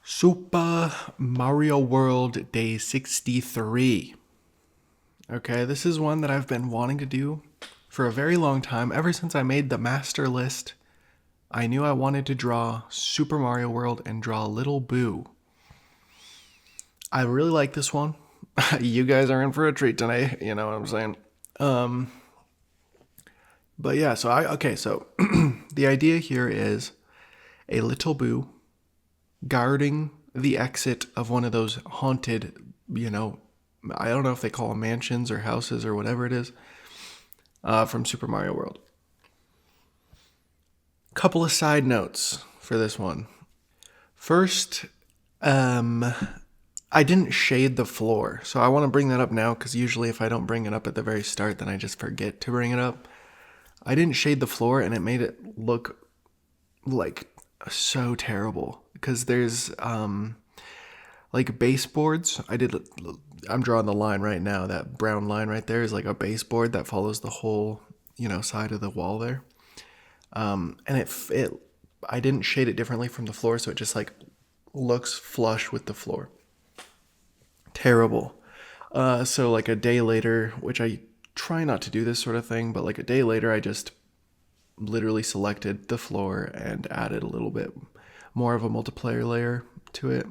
Super Mario World Day 63. Okay, this is one that I've been wanting to do for a very long time. Ever since I made the master list, I knew I wanted to draw Super Mario World and draw Little Boo. I really like this one. You guys are in for a treat tonight, you know what I'm saying? Um, but yeah, so the idea here is a Little Boo guarding the exit of one of those haunted, you know, I don't know if they call them mansions or houses or whatever it is, from Super Mario World. Couple of side notes for this one. First, I didn't shade the floor, so I want to bring that up now because usually if I don't bring it up at the very start, then I just forget to bring it up. I didn't shade the floor and it made it look like so terrible because there's like baseboards. I'm drawing the line right now. That brown line right there is like a baseboard that follows the whole, side of the wall there. And I didn't shade it differently from the floor, so it just like looks flush with the floor. Terrible. So like a day later, which I try not to do this sort of thing, but like a day later, I just literally selected the floor and added a little bit more of a multiplayer layer to it.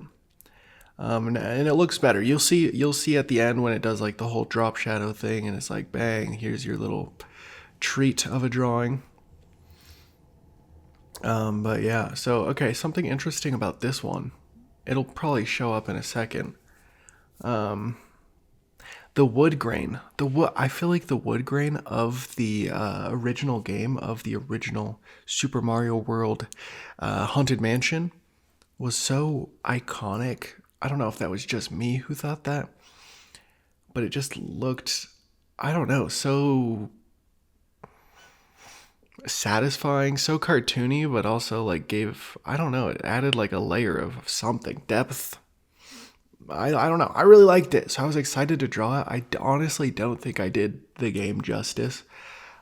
And it looks better. You'll see at the end when it does like the whole drop shadow thing, and it's like bang, here's your little treat of a drawing. But yeah, so okay, something interesting about this one. It'll probably show up in a second. The wood grain, I feel like the wood grain of the original game of the original Super Mario World Haunted Mansion was so iconic. I don't know if that was just me who thought that, but it just looked, I don't know, so satisfying, so cartoony, but also like I don't know, it added like a layer of something, depth. I don't know. I really liked it, so I was excited to draw it. I honestly don't think I did the game justice,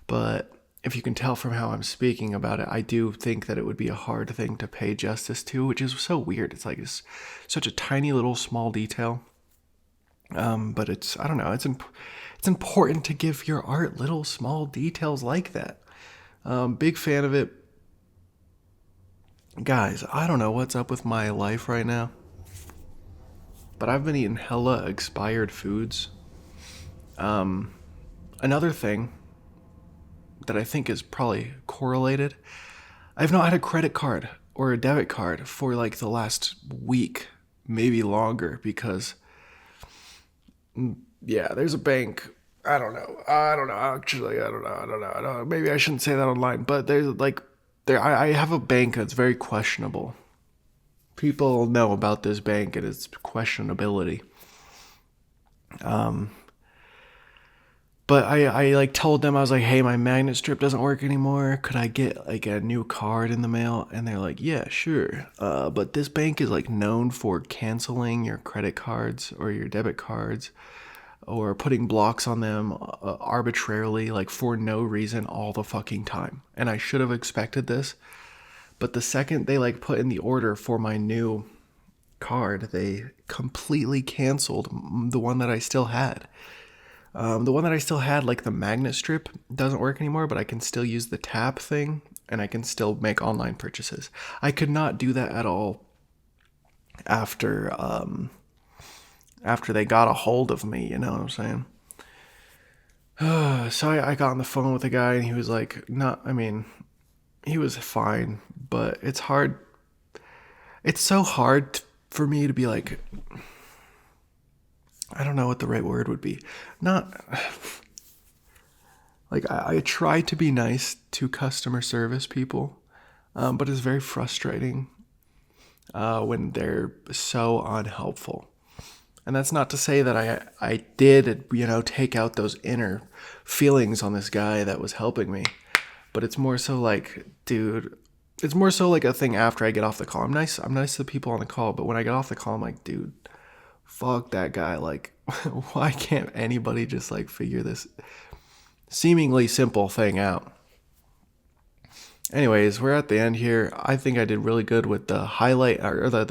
but if you can tell from how I'm speaking about it, I do think that it would be a hard thing to pay justice to, which is so weird. It's such a tiny little small detail, but I don't know. It's important to give your art little small details like that. Big fan of it, guys. I don't know what's up with my life right now, but I've been eating hella expired foods. Another thing that I think is probably correlated, I've not had a credit card or a debit card for like the last week, maybe longer, because, yeah, there's a bank. I don't know. Actually, I don't know. Maybe I shouldn't say that online, but I have a bank that's very questionable. People know about this bank and its questionability. But I like told them, I was like, hey, my magnet strip doesn't work anymore. Could I get like a new card in the mail? And they're like, yeah, sure. But this bank is like known for canceling your credit cards or your debit cards or putting blocks on them arbitrarily, like for no reason all the fucking time. And I should have expected this. But the second they like put in the order for my new card, they completely canceled the one that I still had. The one that I still had, like the magnet strip, doesn't work anymore, but I can still use the tap thing and I can still make online purchases. I could not do that at all after after they got a hold of me, you know what I'm saying? So I got on the phone with a guy and he was like, he was fine, but it's hard. It's so hard for me to be like, I don't know what the right word would be. Not like I try to be nice to customer service people, but it's very frustrating when they're so unhelpful. And that's not to say that I did, take out those inner feelings on this guy that was helping me. But it's more so like, dude, it's more so like a thing after I get off the call. I'm nice to the people on the call, but when I get off the call, I'm like, dude, fuck that guy. Like, why can't anybody just like figure this seemingly simple thing out? Anyways, we're at the end here. I think I did really good with the highlight or the